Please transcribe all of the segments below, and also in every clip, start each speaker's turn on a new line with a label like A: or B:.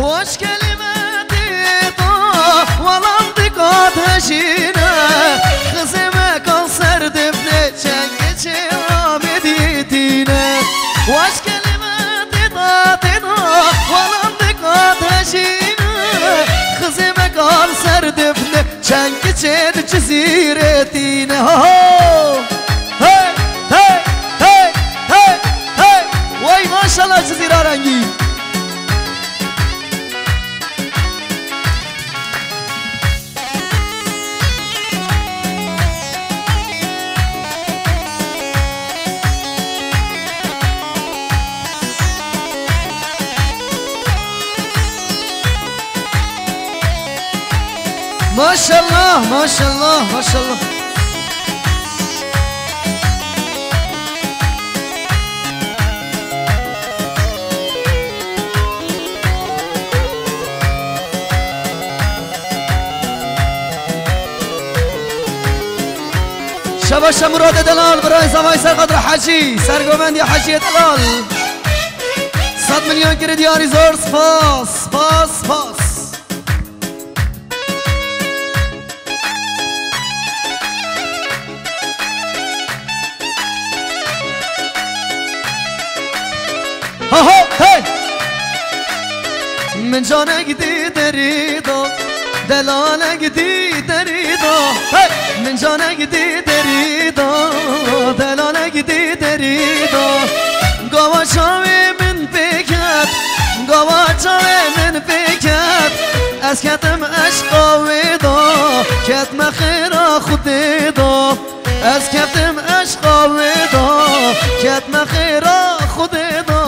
A: خوش کلمه دیدا ولم دقات هشینه خزمه کن سر دفنه چنگه چه آمدی دینه خوش کلمه دیدا ولم دقات هشینه خزمه کن سر دفنه چنگه چه جزیره دینه وای ماشاءالله جزیره رنگی ماشاءالله ماشاءالله ماشاءالله شباش مراد دلال برای زوای سرقدر حجی سرگومندی حجی دلال 100 میلیون کردیاری زور سپاس سپاس سپاس من جانك دي دريدو دلالك دي دريدو من جانك دي دريدو دلالك دي دريدو قوى شاوي من بكت قوى شاوي من بكت اسكتم اشقاوي دو كتم خيرا خدي دو اسكتم اشقاوي دو كتم خيرا خدي دو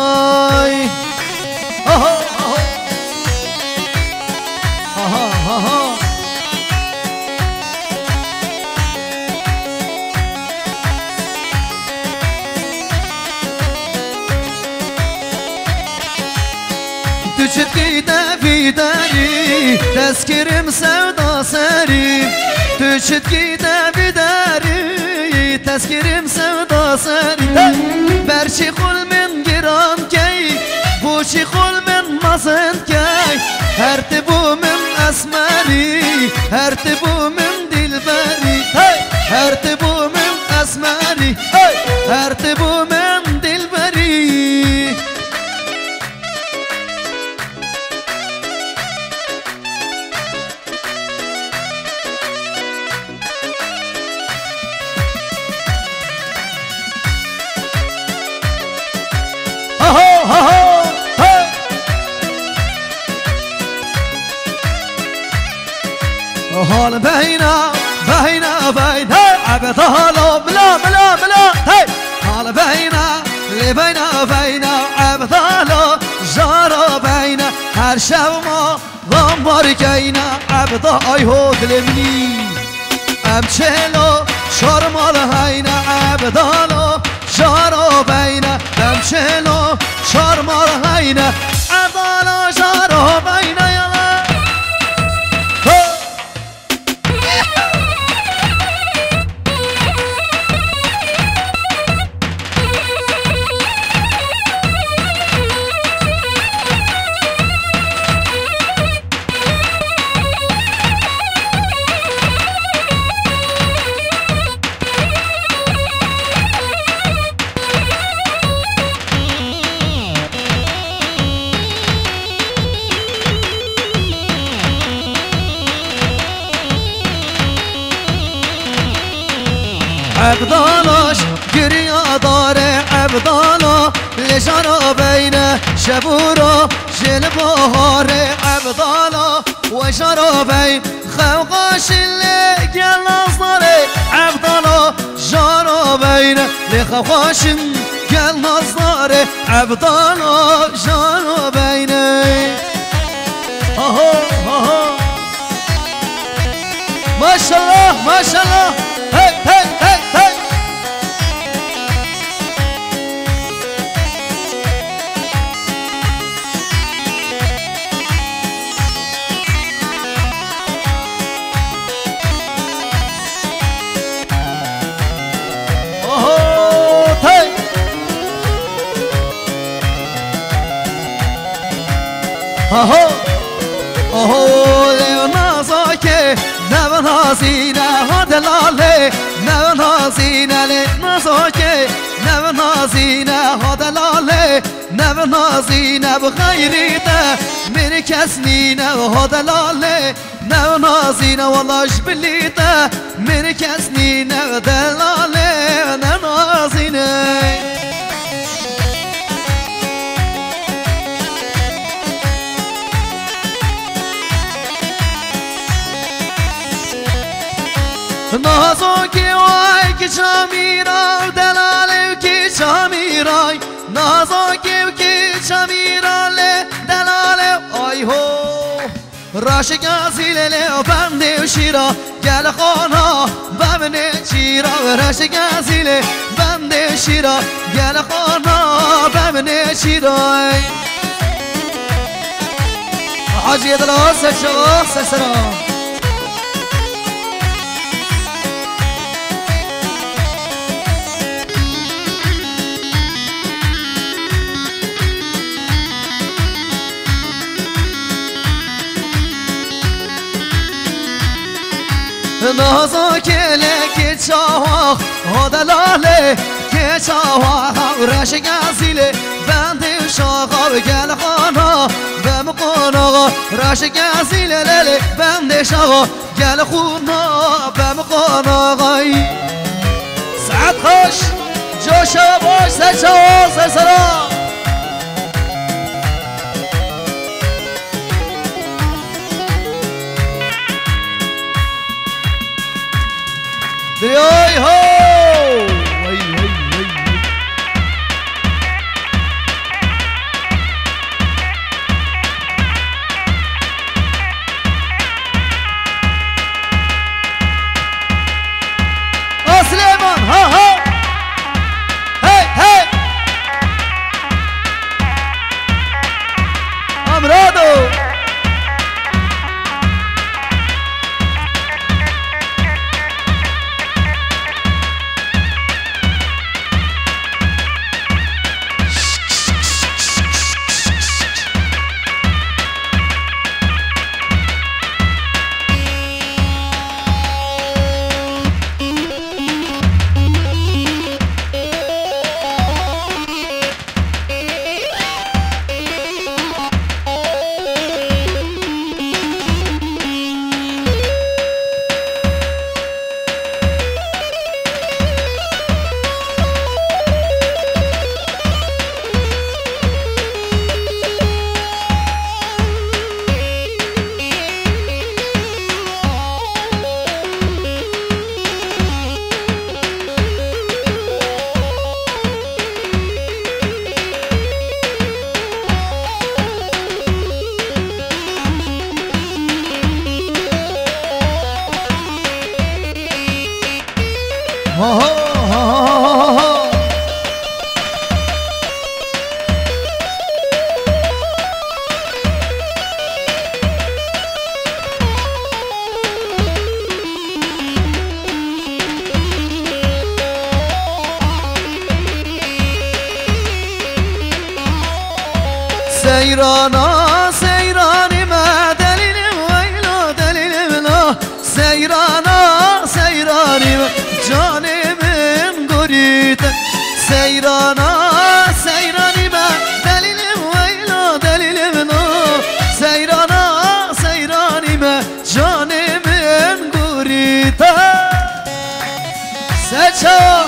A: تشتكي في داري تذكرم سودا ساري تشتكي في داري تذكرم سودا ساري برشي خل من جيران كي بوشي خل من مصن كي هرتبو من اسماري هرتبو من دلبري هرتبو من اسماري هرتبو من دلبري هال بينا بينا بين عبد هالو بلا بلا بلا هال بينا بينا بينا عبد هالو جارو بينا هر شب ما ضمر كينا عبد اي هو دلمني امشلو شرمال هينا عبد هالو جارو بينا امشلو شرمال هينا عبد هالو جارو بينا يلا عبدالاش گریا داره عبدالا لجانا بین شبورا جل بهاره عبدالا و جارا بین خوقاش اللي گل نظره عبدالا جارا بین لخوقاش گل نظره عبدالا جارا بینه ما شاء الله ما شاء الله هي هي هي هي آهو آهو نازا که نو نازینه ها دلاله نو نازینه نازا که نو نازینه ها دلاله نو نازینه بخیریته من کس نینه ها دلاله نو نازینه والله جبلیته من کس نینه دلاله نو نازینه نازو کی وای کی چمیرا دلاله کی چمیرای نازو کی چمیرا له دلاله آی هو راشق ازیله له بنده شیرا گل خانا بمنه چیرا راشق ازیله بنده شیرا گل خانا بمنه چیرا حاجی دلاله سرسرا نازا کله که چاوا ها دلاله که چاوا رشگ ازیله بنده شاقا و گل خانا بم قانا رشگ ازیله لله بنده شاقا گل خونا بم قانا سعد خوش جوشا باش سرچاوا سرسرا Oi ho! Oi oi oi. Oh Süleyman, ha ha. Hey hey. Amrado. سیرانا سیرانی ما دلیلم ویلا دلیلم لا سیرانا سیرانی ما جانم گریت سیرانا سیرانی ما دلیلم ویلا دلیلم لا سیرانا سیرانی ما جانم گریت سچا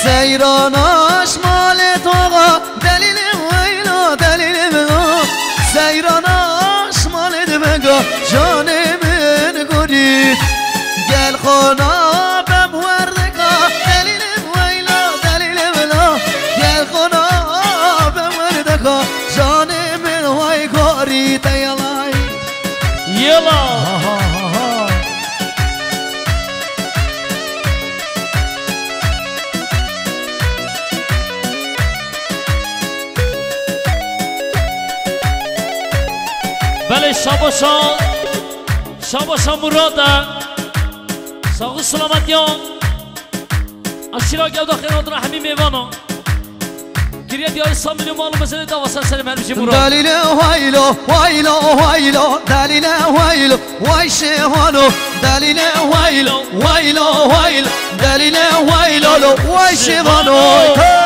A: سیراناش مال توغا دلیل ویلا دلیل منو سیراناش مال دمگا جان من گرید گل خانا بم وردگا دلیل ویلا دلیل منو گل خانا بم وردگا جان من وای گرید یلای یلا
B: شاباشا مرادا ساق سلامتیان اشیرا گودا خیرات را همین میوانا گریه دیار سامیلی مالو مثل دواسر سر مرمشی مراد
A: دلیل وایلو وایلو وایلو دلیل وایلو وایشه هانو دلیل وایلو وایلو وایلو دلیل وایلو وایشه هانو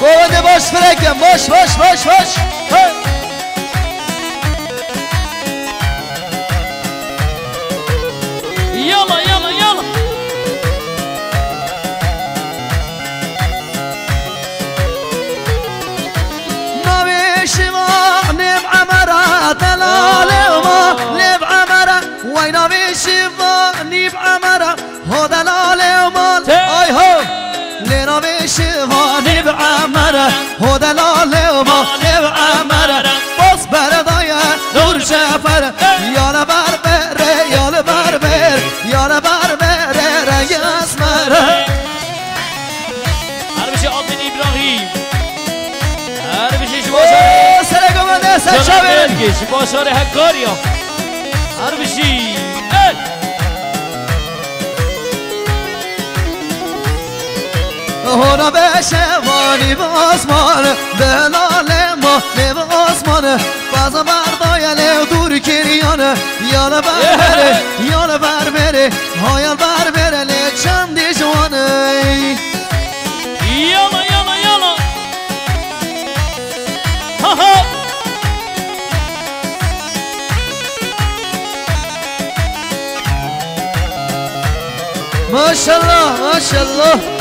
A: گوده باش فرکم باش
B: يلا
A: نبي شما نبع مرة دلالة وما نبع مرة وين نبي شما نبع مرة هو دلالة وما اي هو نبي شما نبع مرة هو دلالة وما نبع مرة بس بردايا نور شفر يا لبربر يا لبربر يا لبربر رنگ اسمر
B: هر بشه آدم ابراهیم هر بشه شباشاره
A: سرگمنده سرشابه
B: شباشاره هکاریا هر بشی
A: هونا بشوانی به آسمان دلال ما به آسمان باز بردای لیو دور کریانه یالا بر بره یالا بر بره هایال بر بره لی چندی جوانه
B: یالا ها ها
A: ماشالله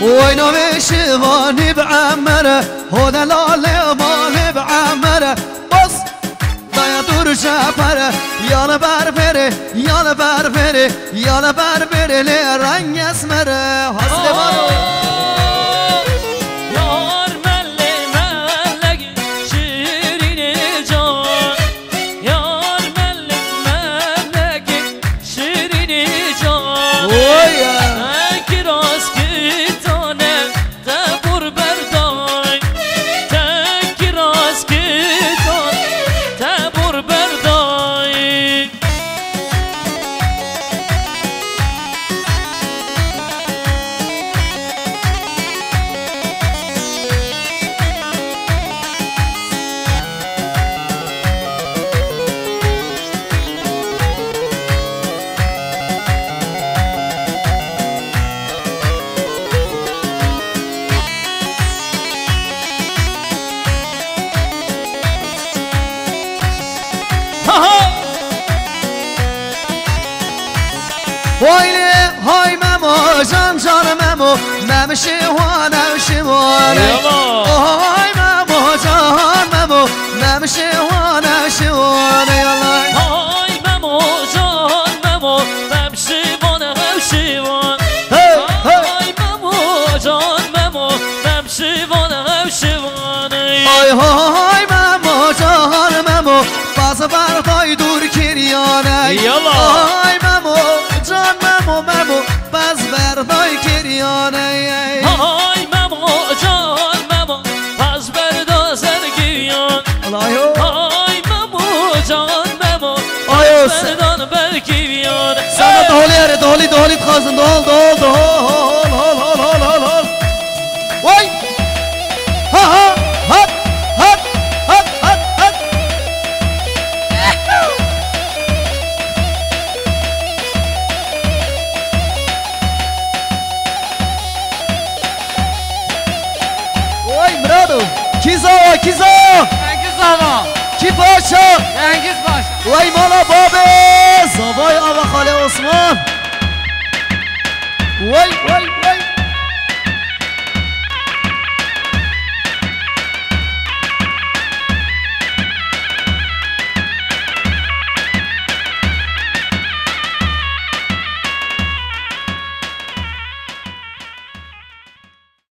A: وينو بشواني بعمره هو دلال مالي بعمره بص ضايا دور شافره يالا بربره يالا بربره يالا بربره لي رنگ اسمره حسن بارو وایلی های ممو جان ممو نمشی و نمشی وانه های ممو جان ممو نمشی و نمشی وانه
B: های ممو جان ممو نمشی و نمشی وانه های ممو جان ممو نمشی و نمشی وانه
A: های ممو جان ممو باز بردای دور کریانه های ممو جان ممو باز بردای کریانه
B: های ممو جان ممو باز بردای کریانه های ممو جان ممو باز بردای کریانه
A: سنة دهولي تخازن دهول وای ها هات وای مرادو کیزا کی باشا وای مالا بابه زابای آقا خاله عثمان وای